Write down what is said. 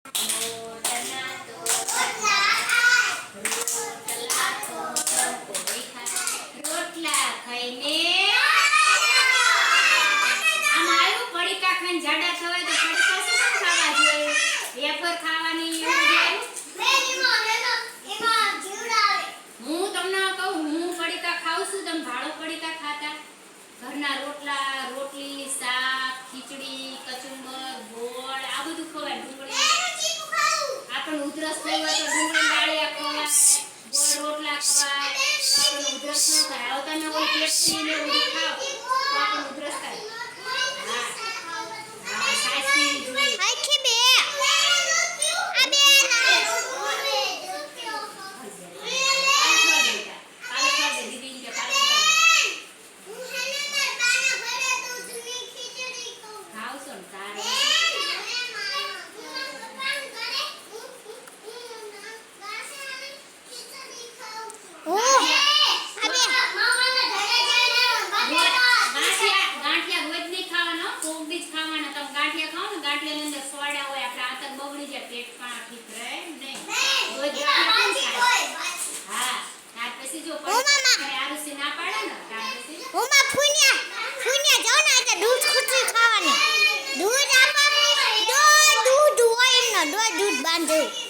રોટલા તો રોટલા તો કોઈ ખાય રોટલા ખાઈને આમ આવ્યું પડીકા ખાઈને જાડા થવાય તો પડીકા શું ખાવા જોઈએ વેફર ખાવાની એવું હું તમને કહું હું પડીકા ખાઉં છું તમે ભાડો પડીકા ખાતા ઘરના રોટલા રોટલી શાક ખીચડી કચુંબર ગોળ આ બધું ખવાય ડુંગળી આપણને ઉધરસ થઈ હોય તો ડુંગળી ડાળિયા ખવાય ગોળ રોટલા ખવાય આપણને ઉધરસ ન થાય આવ તમે કોઈ પેપ્સી ને બધું ખાઓ તો આપણને ઉધરસ થાય હા હા સાઈઝ પીવી જોઈએ આખી બે આ બે दूध बांधो।